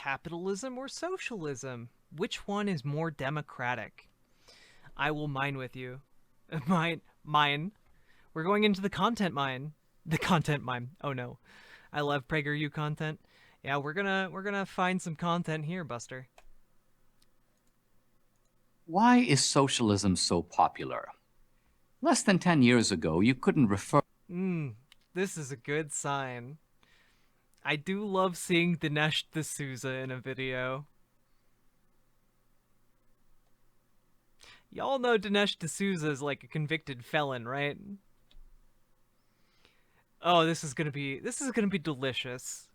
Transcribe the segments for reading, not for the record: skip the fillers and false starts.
capitalism or socialism? Which one is more democratic? I will mine with you. Mine. We're going into the content mine. The content mine. Oh no. I love PragerU content. Yeah, we're gonna find some content here, Buster. Why is socialism so popular? Less than 10 years ago, you couldn't refer This is a good sign. I do love seeing Dinesh D'Souza in a video. Y'all know Dinesh D'Souza is like a convicted felon, right? Oh, this is gonna be delicious.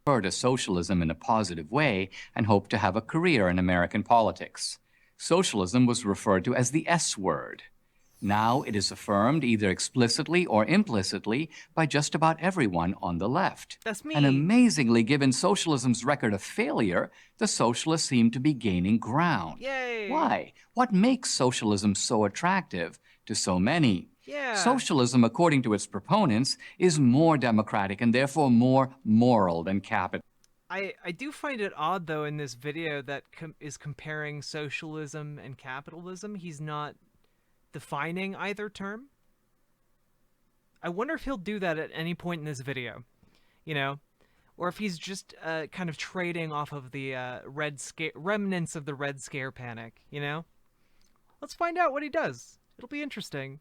to socialism in a positive way and hoped to have a career in American politics. Socialism was referred to as the S word. Now it is affirmed either explicitly or implicitly by just about everyone on the left. That's me. And amazingly, given socialism's record of failure, the socialists seem to be gaining ground. Yay! Why? What makes socialism so attractive to so many? Yeah. Socialism, according to its proponents, is more democratic and therefore more moral than capitalism. I do find it odd though in this video that is comparing socialism and capitalism. He's not defining either term. I wonder if he'll do that at any point in this video, you know, or if he's just kind of trading off of the remnants of the Red Scare panic, you know. Let's find out what he does. It'll be interesting.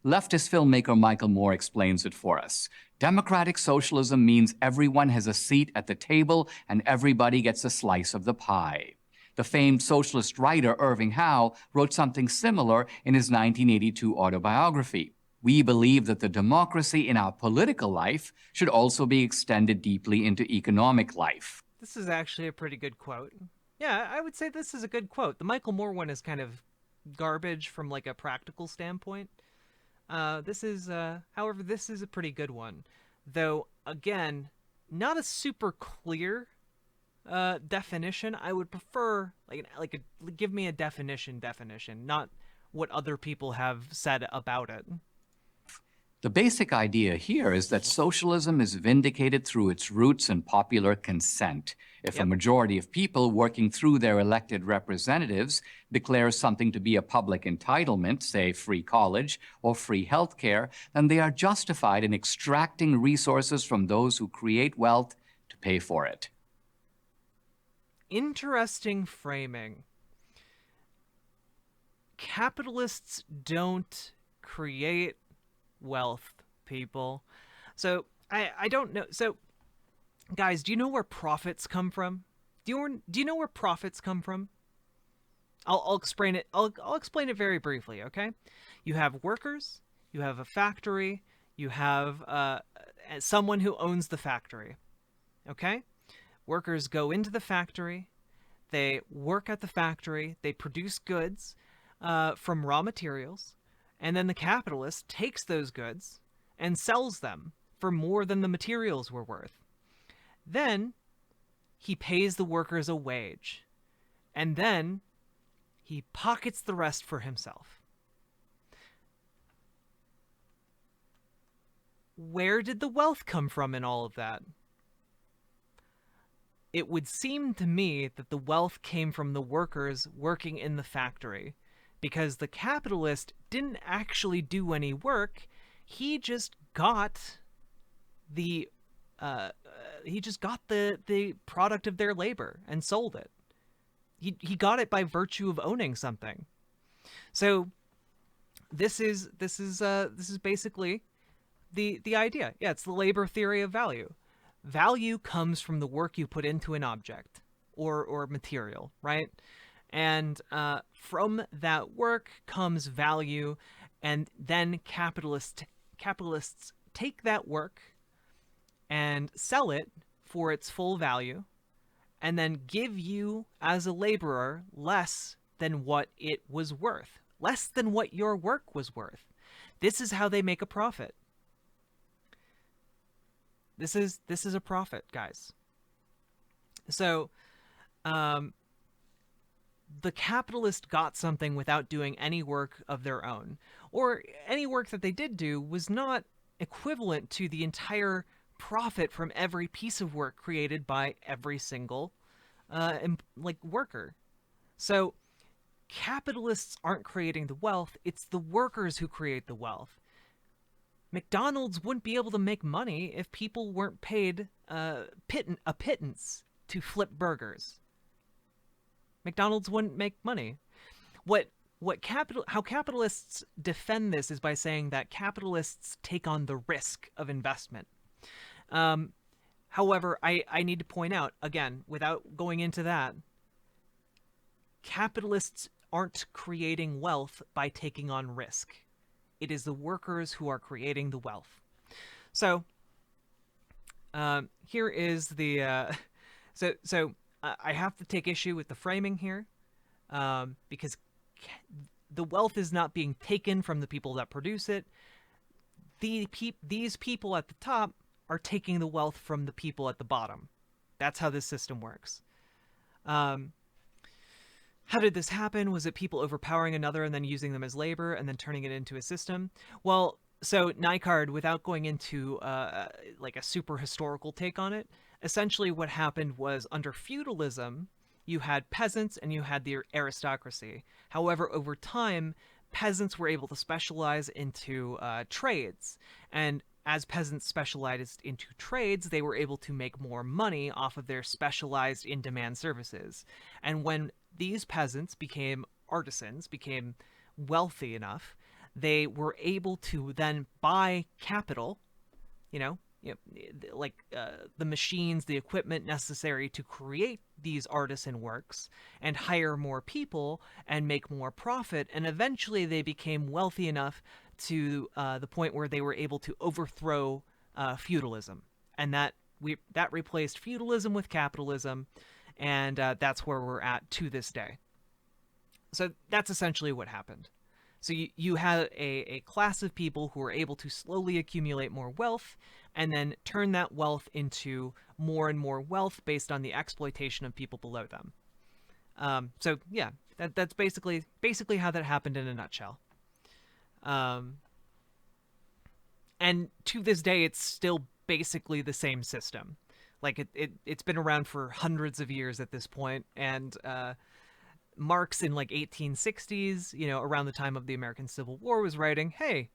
Leftist filmmaker Michael Moore explains it for us. Democratic socialism means everyone has a seat at the table and everybody gets a slice of the pie. The famed socialist writer Irving Howe wrote something similar in his 1982 autobiography. We believe that the democracy in our political life should also be extended deeply into economic life. This is actually a pretty good quote. Yeah, I would say this is a good quote. The Michael Moore one is kind of garbage from like a practical standpoint. However, this is a pretty good one. Though, again, not a super clear definition. I would prefer give me a definition, not what other people have said about it. The basic idea here is that socialism is vindicated through its roots in popular consent. If a majority of people working through their elected representatives declare something to be a public entitlement, say free college or free health care, then they are justified in extracting resources from those who create wealth to pay for it. Interesting framing. Capitalists don't create wealth, people. So I don't know. So guys, do you know where profits come from? Do you know where profits come from? I'll explain it. I'll explain it very briefly, okay? You have workers, you have a factory, you have someone who owns the factory. Okay? Workers go into the factory, they work at the factory, they produce goods from raw materials, and then the capitalist takes those goods and sells them for more than the materials were worth. Then he pays the workers a wage, and then he pockets the rest for himself. Where did the wealth come from in all of that? It would seem to me that the wealth came from the workers working in the factory, because the capitalist didn't actually do any work. He just got the product of their labor and sold it. He got it by virtue of owning something. So this is basically the idea. Yeah, it's the labor theory of value. Value comes from the work you put into an object or material, right? And from that work comes value, and then capitalists take that work and sell it for its full value, and then give you, as a laborer, less than what it was worth, less than what your work was worth. This is how they make a profit. This is a profit, guys. So, the capitalist got something without doing any work of their own, or any work that they did do was not equivalent to the entire profit from every piece of work created by every single worker. So capitalists aren't creating the wealth, it's the workers who create the wealth. McDonald's wouldn't be able to make money if people weren't paid a pittance to flip burgers. McDonald's wouldn't make money. How capitalists defend this is by saying that capitalists take on the risk of investment. However, I need to point out, again, without going into that, capitalists aren't creating wealth by taking on risk. It is the workers who are creating the wealth. So, here is the... I have to take issue with the framing here, because the wealth is not being taken from the people that produce it. These people at the top are taking the wealth from the people at the bottom. That's how this system works. How did this happen? Was it people overpowering another and then using them as labor and then turning it into a system? Well, so Nygaard, without going into like a super historical take on it, essentially what happened was under feudalism, you had peasants and you had the aristocracy. However, over time, peasants were able to specialize into trades. And as peasants specialized into trades, they were able to make more money off of their specialized in-demand services. And when these peasants became artisans, became wealthy enough, they were able to then buy capital, the machines, the equipment necessary to create these artisan works, and hire more people and make more profit. And eventually they became wealthy enough to the point where they were able to overthrow feudalism. And that replaced feudalism with capitalism, and that's where we're at to this day. So that's essentially what happened. So you had a class of people who were able to slowly accumulate more wealth and then turn that wealth into more and more wealth based on the exploitation of people below them. So yeah, that's basically how that happened in a nutshell. And to this day, it's still basically the same system. Like it's been around for hundreds of years at this point, and Marx in like 1860s, around the time of the American Civil War, was writing, hey,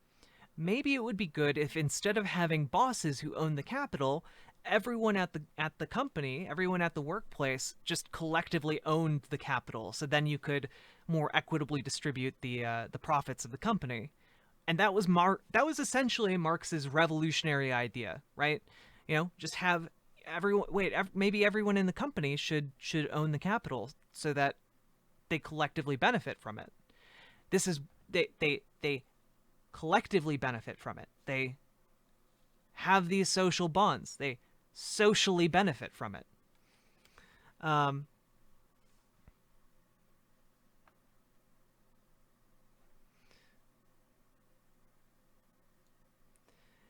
maybe it would be good if instead of having bosses who own the capital, everyone at the company, everyone at the workplace just collectively owned the capital, so then you could more equitably distribute the profits of the company. And that was essentially Marx's revolutionary idea, right? Just have maybe everyone in the company should own the capital so that they collectively benefit from it. This is they collectively benefit from it. They have these social bonds. They socially benefit from it.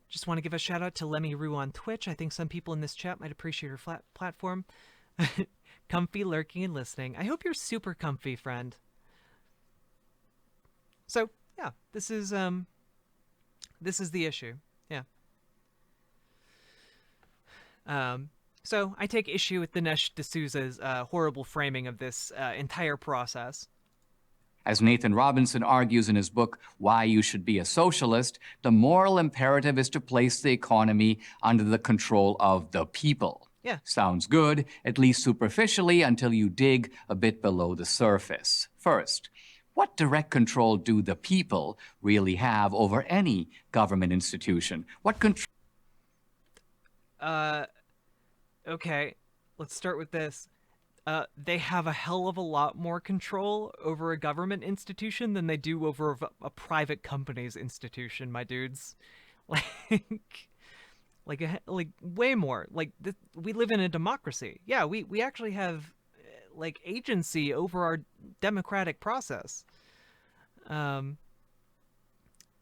Just want to give a shout out to Lemmy Roo on Twitch. I think some people in this chat might appreciate your platform. Comfy lurking and listening. I hope you're super comfy, friend. So yeah, this is the issue. Yeah. So I take issue with Dinesh D'Souza's horrible framing of this entire process. As Nathan Robinson argues in his book, Why You Should Be a Socialist, the moral imperative is to place the economy under the control of the people. Yeah. Sounds good, at least superficially, until you dig a bit below the surface. First, what direct control do the people really have over any government institution? What control? Okay, let's start with this. They have a hell of a lot more control over a government institution than they do over a private company's institution, my dudes. Like way more. We live in a democracy. Yeah, we actually have agency over our democratic process. Do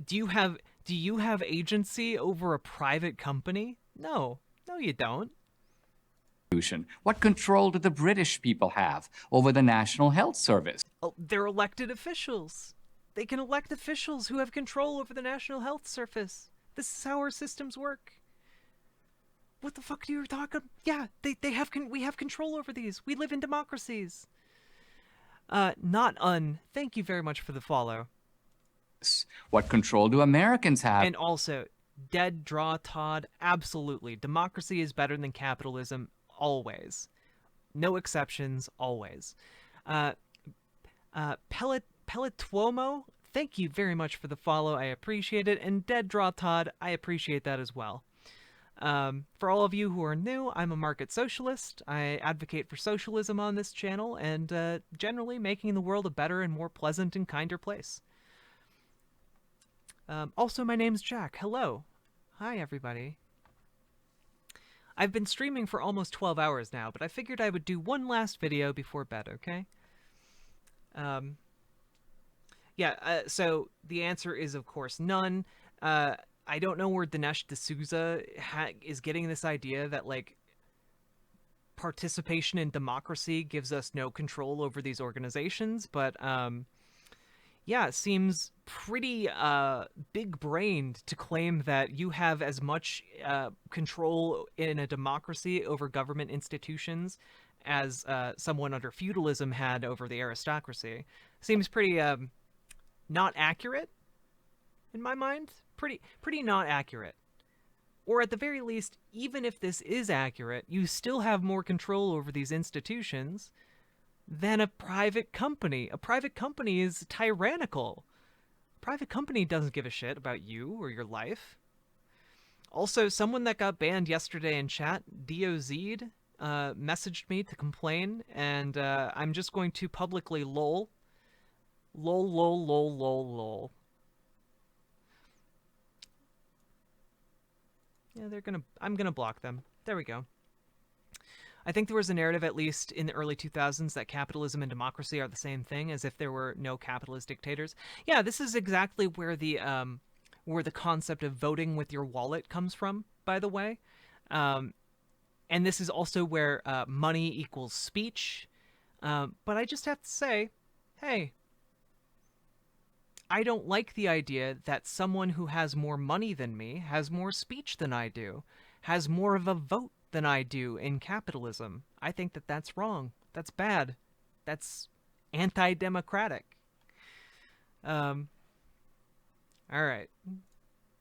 you have agency over a private company? No, you don't. What control do the British people have over the National Health Service? Oh, they're elected officials. They can elect officials who have control over the National Health Service. This is how our systems work. What the fuck are you talking? Yeah, we have control over these. We live in democracies. Thank you very much for the follow. What control do Americans have? And also, Dead Draw Todd, absolutely. Democracy is better than capitalism, always. No exceptions, always. Pelletuomo, thank you very much for the follow. I appreciate it. And Dead Draw Todd, I appreciate that as well. For all of you who are new, I'm a market socialist. I advocate for socialism on this channel and generally making the world a better and more pleasant and kinder place. Also, my name's Jack. Hello. Hi, everybody. I've been streaming for almost 12 hours now, but I figured I would do one last video before bed, okay? So the answer is, of course, none. I don't know where Dinesh D'Souza is getting this idea that, like, participation in democracy gives us no control over these organizations, but, yeah, it seems pretty big-brained to claim that you have as much control in a democracy over government institutions as someone under feudalism had over the aristocracy. Seems pretty not accurate, in my mind. Pretty not accurate. Or at the very least, even if this is accurate, you still have more control over these institutions than a private company. A private company is tyrannical. A private company doesn't give a shit about you or your life. Also, someone that got banned yesterday in chat, DOZ'd, messaged me to complain, and I'm just going to publicly lol. Lol, lol, lol, lol, lol. Yeah, I'm gonna block them. There we go. I think there was a narrative, at least in the early 2000s, that capitalism and democracy are the same thing, as if there were no capitalist dictators. Yeah, this is exactly where the concept of voting with your wallet comes from, by the way. And this is also where money equals speech. But I just have to say, hey, I don't like the idea that someone who has more money than me, has more speech than I do, has more of a vote than I do in capitalism. I think that that's wrong. That's bad. That's anti-democratic. All right.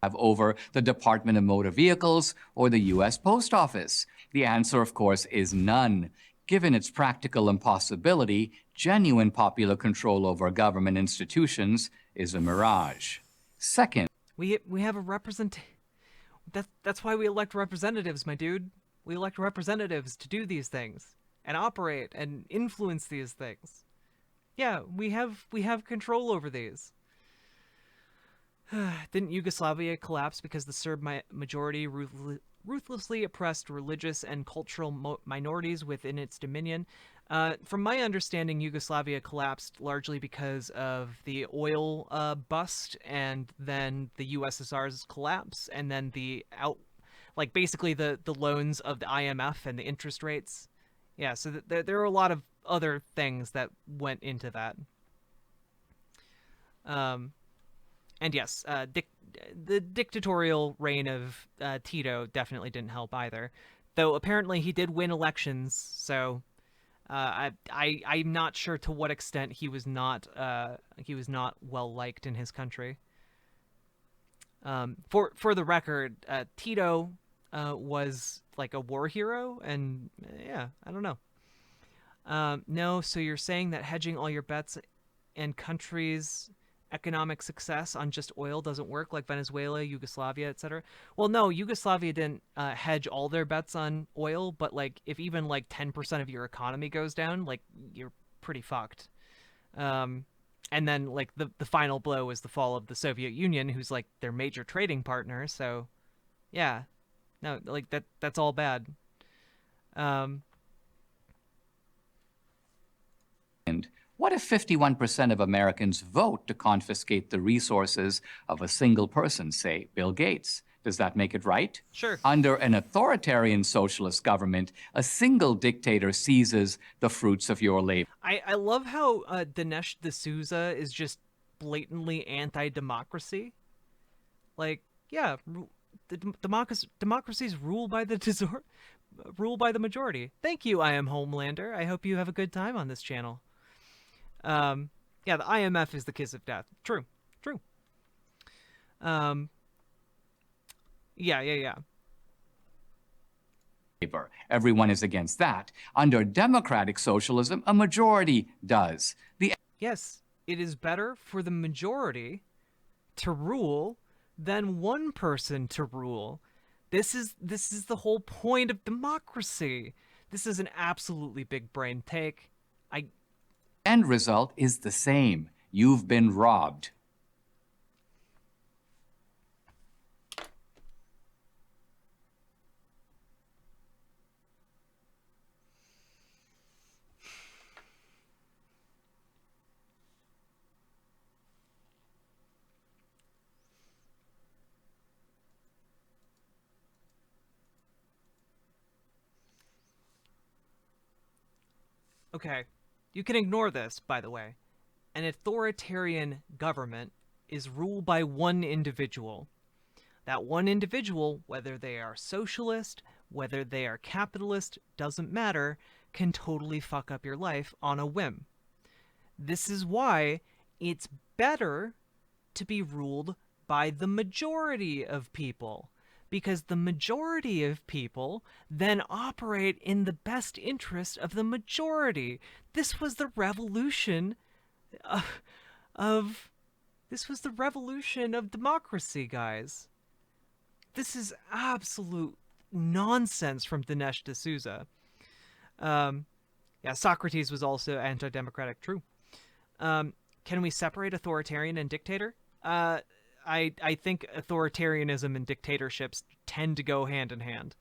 Over the Department of Motor Vehicles or the U.S. Post Office? The answer, of course, is none. Given its practical impossibility, genuine popular control over government institutions is a mirage. Second, we have a that's why we elect representatives, my dude. We elect representatives to do these things and operate and influence these things. Yeah, we have control over these. Didn't Yugoslavia collapse because the Serb majority ruthlessly oppressed religious and cultural minorities within its dominion? From my understanding, Yugoslavia collapsed largely because of the oil bust, and then the USSR's collapse, and then basically the loans of the IMF and the interest rates. Yeah, so there are a lot of other things that went into that. And yes, the dictatorial reign of Tito definitely didn't help either. Though apparently he did win elections, so I'm not sure to what extent he was not well liked in his country. For the record, Tito was like a war hero, and yeah, I don't know. No, so you're saying that hedging all your bets and countries' economic success on just oil doesn't work, like Venezuela, Yugoslavia, etc.? Well, no, Yugoslavia didn't hedge all their bets on oil, but like if even like 10% of your economy goes down, like you're pretty fucked. And then like the final blow was the fall of the Soviet Union, who's like their major trading partner. So yeah, no, like that's all bad. and what if 51% of Americans vote to confiscate the resources of a single person, say Bill Gates? Does that make it right? Sure. Under an authoritarian socialist government, a single dictator seizes the fruits of your labor. I love how Dinesh D'Souza is just blatantly anti-democracy. Like, yeah, democracies rule by the rule by the majority. Thank you, I am Homelander. I hope you have a good time on this channel. Yeah, the IMF is the kiss of death. True, true. Um, yeah. Everyone is against that. Under democratic socialism, a majority does. Yes, it is better for the majority to rule than one person to rule. This is the whole point of democracy. This is an absolutely big brain take. End result is the same. You've been robbed. Okay, you can ignore this, by the way. An authoritarian government is ruled by one individual. That one individual, whether they are socialist, whether they are capitalist, doesn't matter, can totally fuck up your life on a whim. This is why it's better to be ruled by the majority of people, because the majority of people then operate in the best interest of the majority. This was the revolution of this was the revolution of democracy, guys. This is absolute nonsense from Dinesh D'Souza. Yeah, Socrates was also anti-democratic. True. Can we separate authoritarian and dictator? I think authoritarianism and dictatorships tend to go hand in hand.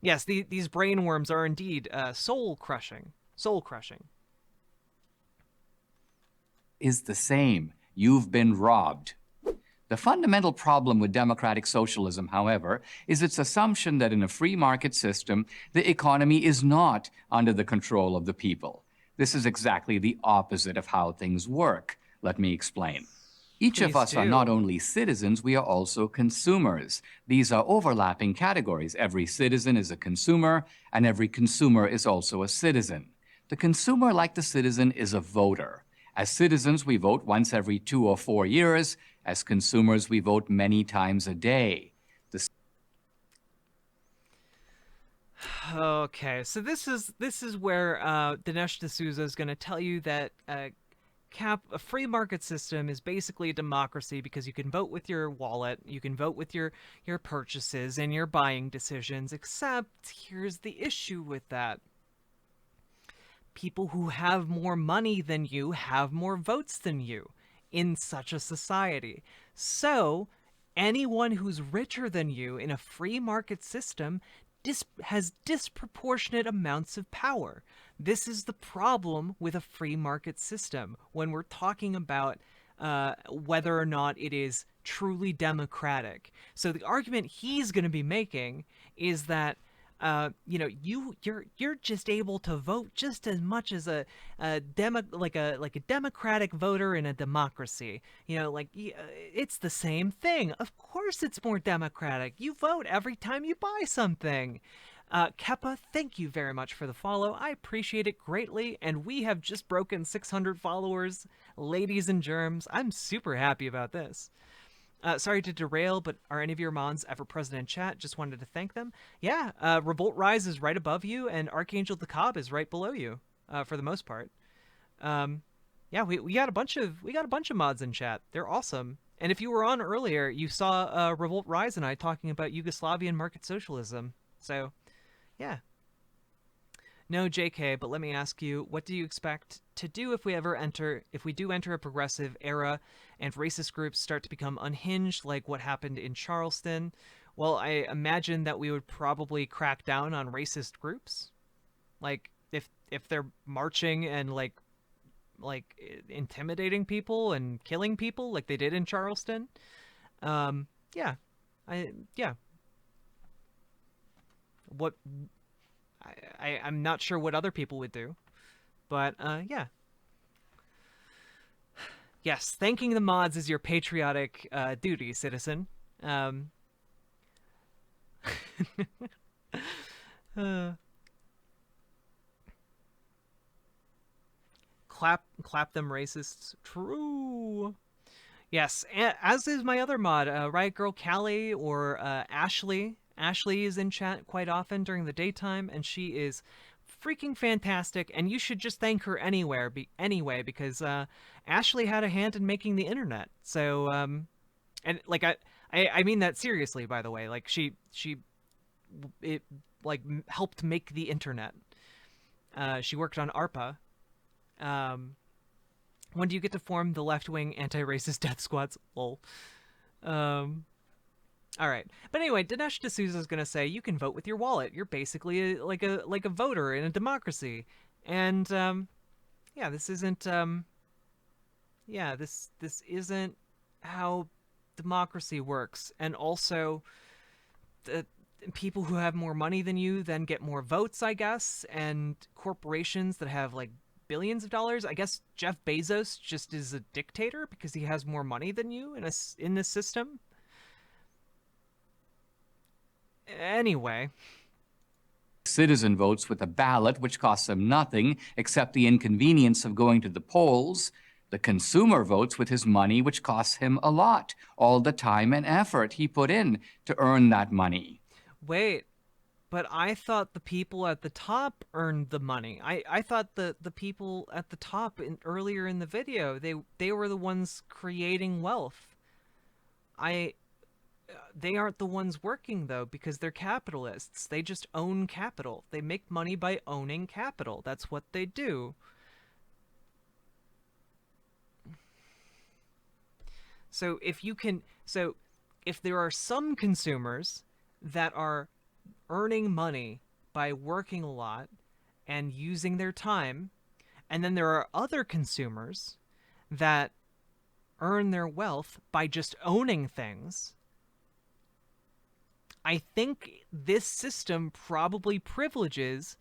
Yes, these brain worms are indeed soul crushing. Soul crushing. Is the same. You've been robbed. The fundamental problem with democratic socialism, however, is its assumption that in a free market system, the economy is not under the control of the people. This is exactly the opposite of how things work. Let me explain. Each of us are not only citizens, we are also consumers. These are overlapping categories. Every citizen is a consumer, and every consumer is also a citizen. The consumer, like the citizen, is a voter. As citizens, we vote once every 2 or 4 years. As consumers, we vote many times a day. Okay, so this is where Dinesh D'Souza is going to tell you that a free market system is basically a democracy because you can vote with your wallet, you can vote with your purchases and your buying decisions, except here's the issue with that. People who have more money than you have more votes than you in such a society. So, anyone who's richer than you in a free market system has disproportionate amounts of power. This is the problem with a free market system when we're talking about whether or not it is truly democratic. So the argument he's going to be making is that you're just able to vote just as much as a democratic voter in a democracy. It's the same thing. Of course it's more democratic. You vote every time you buy something. Keppa, thank you very much for the follow. I appreciate it greatly, and we have just broken 600 followers, ladies and germs. I'm super happy about this. Sorry to derail, but are any of your mods ever present in chat? Just wanted to thank them. Yeah, Revolt Rise is right above you, and Archangel the Cobb is right below you, for the most part. Yeah, we got a bunch of mods in chat. They're awesome. And if you were on earlier, you saw Revolt Rise and I talking about Yugoslavian market socialism. So, yeah. No, JK, but let me ask you, what do you expect to do if we do enter a progressive era and racist groups start to become unhinged like what happened in Charleston? Well, I imagine that we would probably crack down on racist groups. Like, if they're marching and like intimidating people and killing people like they did in Charleston. Yeah. I'm not sure what other people would do, but yeah. Yes, thanking the mods is your patriotic duty, citizen. Uh, clap them racists. True. Yes, as is my other mod, Riot Girl Callie or Ashley. Ashley is in chat quite often during the daytime, and she is freaking fantastic. And you should just thank her anyway, because Ashley had a hand in making the internet. So, and like I mean that seriously, by the way. Like it like helped make the internet. She worked on ARPA. When do you get to form the left-wing anti-racist death squads? Lol. All right, but anyway, Dinesh D'Souza is gonna say you can vote with your wallet. You're basically like a voter in a democracy, and yeah, this isn't this isn't how democracy works. And also, the people who have more money than you then get more votes, I guess, and corporations that have like billions of dollars. I guess Jeff Bezos just is a dictator because he has more money than you in this system. Anyway, Citizen votes with a ballot, which costs them nothing except the inconvenience of going to the polls. The consumer votes with his money, which costs him a lot, all the time and effort he put in to earn that money. wait, but I thought the people at the top earned the money. I thought the people at the top earlier in the video, they were the ones creating wealth. They aren't the ones working, though, because they're capitalists. They just own capital. They make money by owning capital. That's what they do. So if there are some consumers that are earning money by working a lot and using their time, and then there are other consumers that earn their wealth by just owning things, I think this system probably privileges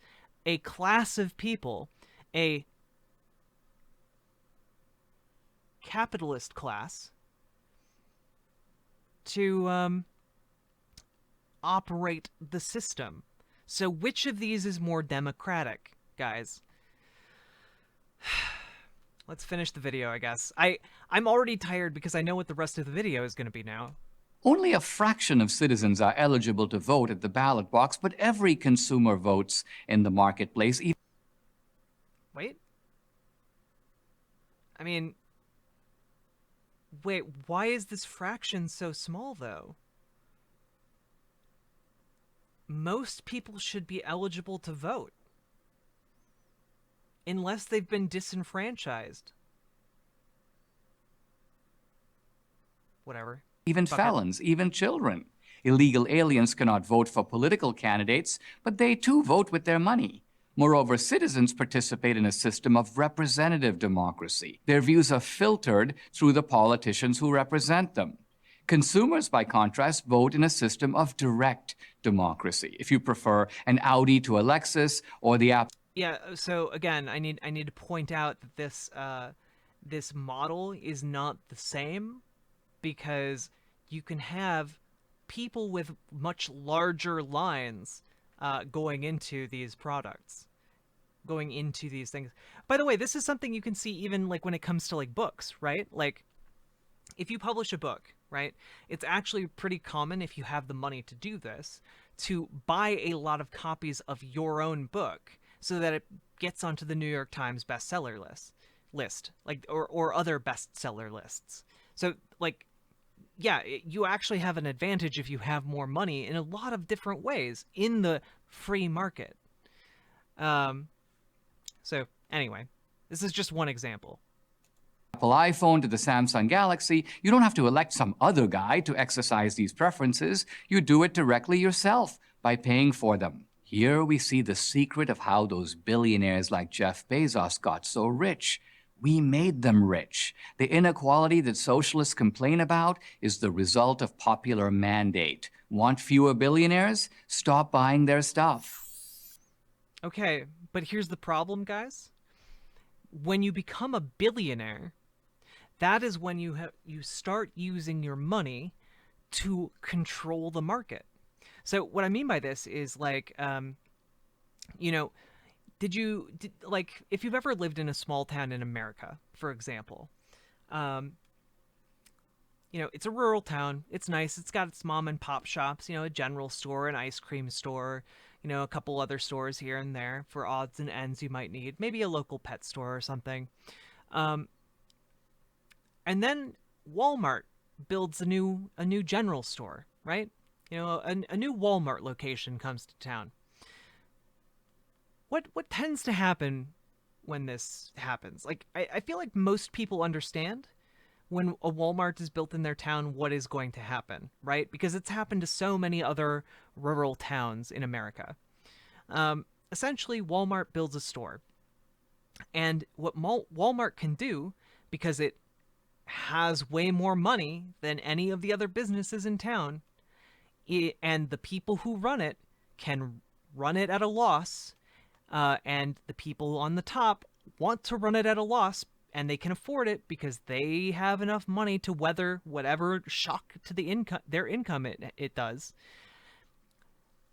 a class of people, a capitalist class, to operate the system. So which of these is more democratic, guys? Let's finish the video, I guess. I'm already tired because I know what the rest of the video is going to be now. Only a fraction of citizens are eligible to vote at the ballot box, but every consumer votes in the marketplace. Wait? I mean, wait, why is this fraction so small, though? Most people should be eligible to vote. Unless they've been disenfranchised. Whatever. Even felons, even children. Illegal aliens cannot vote for political candidates, but they too vote with their money. Moreover, citizens participate in a system of representative democracy. Their views are filtered through the politicians who represent them. Consumers, by contrast, vote in a system of direct democracy. If you prefer an Audi to a Lexus or the app. Yeah, so again, I need to point out that this model is not the same, because you can have people with much larger lines going into these products, going into these things. By the way, this is something you can see even like when it comes to like books, right? Like if you publish a book, right, it's actually pretty common, if you have the money to do this, to buy a lot of copies of your own book so that it gets onto the New York Times bestseller list, like or other bestseller lists. So like, yeah, you actually have an advantage if you have more money in a lot of different ways in the free market. So anyway, this is just one example. Apple iPhone to the Samsung Galaxy, you don't have to elect some other guy to exercise these preferences. You do it directly yourself by paying for them. Here we see the secret of how those billionaires like Jeff Bezos got so rich. We made them rich. The inequality that socialists complain about is the result of popular mandate. Want fewer billionaires? Stop buying their stuff. Okay, but here's the problem, guys. When you become a billionaire, that is when you start using your money to control the market. So what I mean by this is like, you know, like if you've ever lived in a small town in America, for example, um, it's a rural town. It's nice. It's got its mom and pop shops, a general store, an ice cream store, a couple other stores here and there for odds and ends you might need, maybe a local pet store or something. Um, and then Walmart builds a new general store, right? A new Walmart location comes to town. What tends to happen when this happens? Like I feel like most people understand when a Walmart is built in their town what is going to happen, right? Because it's happened to so many other rural towns in America. Essentially, Walmart builds a store. And what Walmart can do, because it has way more money than any of the other businesses in town, and the people who run it can run it at a loss, and the people on the top want to run it at a loss, and they can afford it because they have enough money to weather whatever shock to their income it does.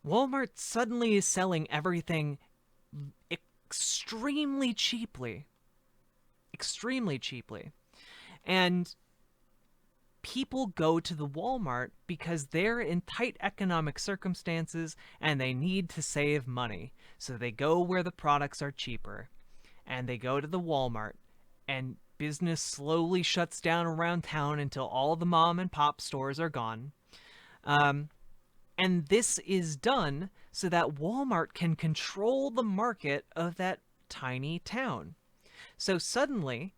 Walmart suddenly is selling everything extremely cheaply. Extremely cheaply. And people go to the Walmart because they're in tight economic circumstances and they need to save money. So they go where the products are cheaper. And they go to the Walmart. And business slowly shuts down around town until all the mom and pop stores are gone. And this is done so that Walmart can control the market of that tiny town. So suddenly,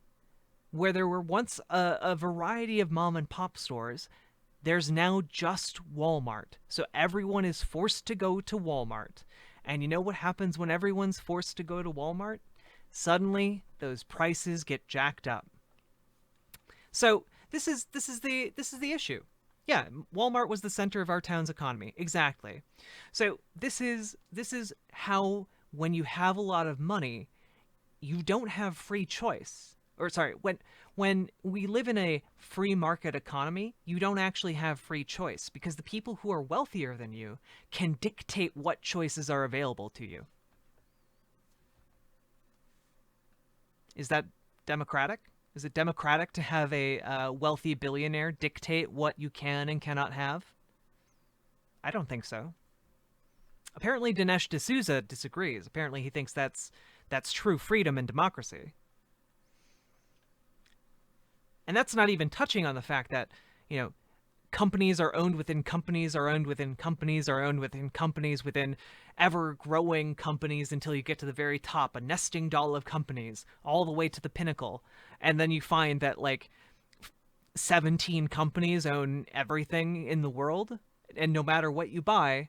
where there were once a variety of mom and pop stores, there's now just Walmart. So everyone is forced to go to Walmart. And you know what happens when everyone's forced to go to Walmart? Suddenly, those prices get jacked up. So this is the issue. Yeah, Walmart was the center of our town's economy. Exactly. So this is how, when you have a lot of money, you don't have free choice. Or sorry, when we live in a free market economy, you don't actually have free choice because the people who are wealthier than you can dictate what choices are available to you. Is that democratic? Is it democratic to have a wealthy billionaire dictate what you can and cannot have? I don't think so. Apparently, Dinesh D'Souza disagrees. Apparently, he thinks that's true freedom and democracy. And that's not even touching on the fact that, companies are owned within companies are owned within companies are owned within companies within ever-growing companies until you get to the very top, a nesting doll of companies, all the way to the pinnacle. And then you find that, 17 companies own everything in the world, and no matter what you buy,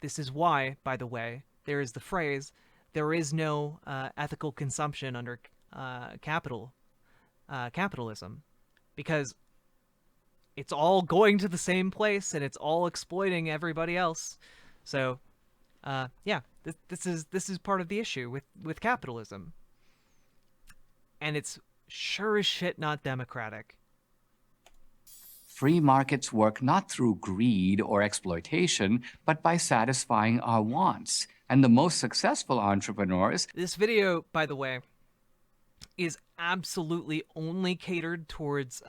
this is why, by the way, there is the phrase, there is no ethical consumption under capitalism, because it's all going to the same place and it's all exploiting everybody else. So, this is part of the issue with capitalism, and it's sure as shit not democratic. Free markets work not through greed or exploitation, but by satisfying our wants. And the most successful entrepreneurs. This video, by the way, is absolutely only catered towards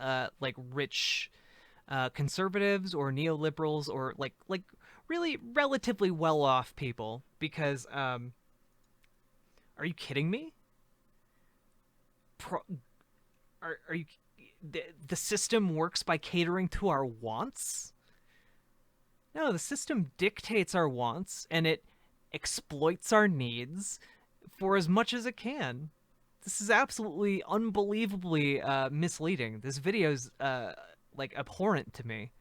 rich conservatives or neoliberals or like really relatively well-off people, because are you kidding me? Are you the system works by catering to our wants? No, the system dictates our wants and it exploits our needs for as much as it can. This is absolutely unbelievably misleading. This video's abhorrent to me.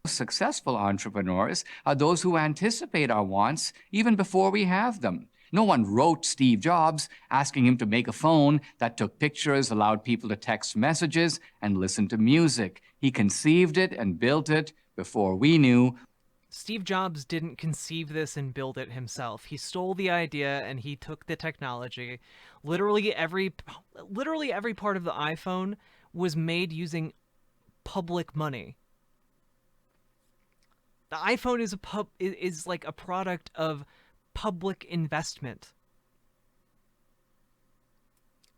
Successful entrepreneurs are those who anticipate our wants even before we have them. No one wrote Steve Jobs asking him to make a phone that took pictures, allowed people to text messages, and listen to music. He conceived it and built it before we knew. Steve Jobs didn't conceive this and build it himself. He stole the idea and he took the technology. Literally every part of the iPhone was made using public money. The iPhone is like a product of public investment.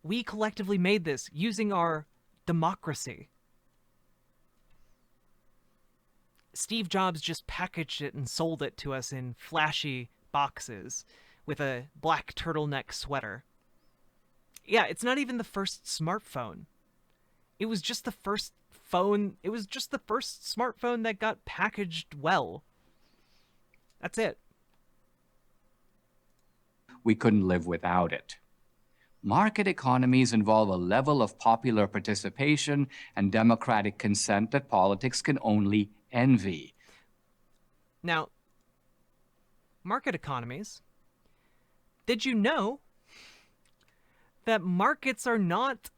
We collectively made this using our democracy. Steve Jobs just packaged it and sold it to us in flashy boxes with a black turtleneck sweater. Yeah, it's not even the first smartphone. It was just the first phone. It was just the first smartphone that got packaged well. That's it. We couldn't live without it. Market economies involve a level of popular participation and democratic consent that politics can only envy. Now, market economies. Did you know that markets are not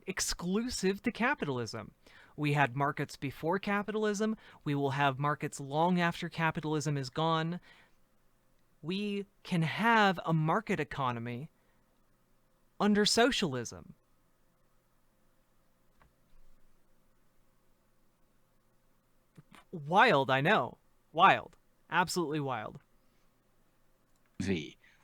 exclusive to capitalism? We had markets before capitalism. We will have markets long after capitalism is gone. We can have a market economy under socialism. Wild, I know. Wild. Absolutely wild.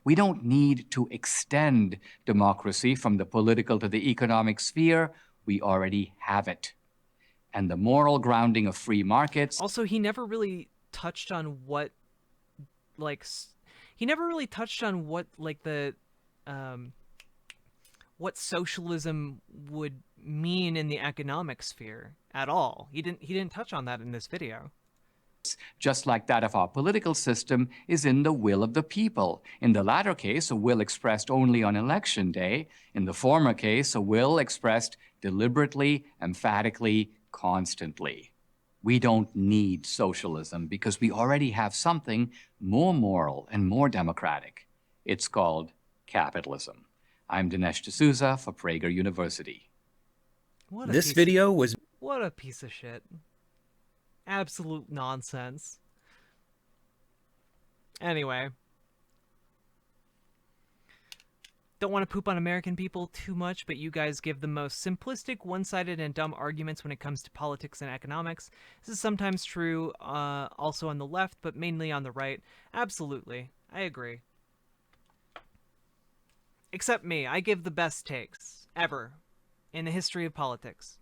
We don't need to extend democracy from the political to the economic sphere. We already have it. And the moral grounding of free markets. Also, he never really touched on what, like, what socialism would mean in the economic sphere at all. He didn't touch on that in this video. Just like that of our political system, is in the will of the people. In the latter case, a will expressed only on election day. In the former case, a will expressed deliberately, emphatically, constantly. We don't need socialism because we already have something more moral and more democratic. It's called capitalism. I'm Dinesh D'Souza for Prager University. What a piece of shit. Absolute nonsense. Anyway. Don't want to poop on American people too much, but you guys give the most simplistic, one-sided, and dumb arguments when it comes to politics and economics. This is sometimes true also on the left, but mainly on the right. Absolutely. I agree. Except me. I give the best takes ever in the history of politics.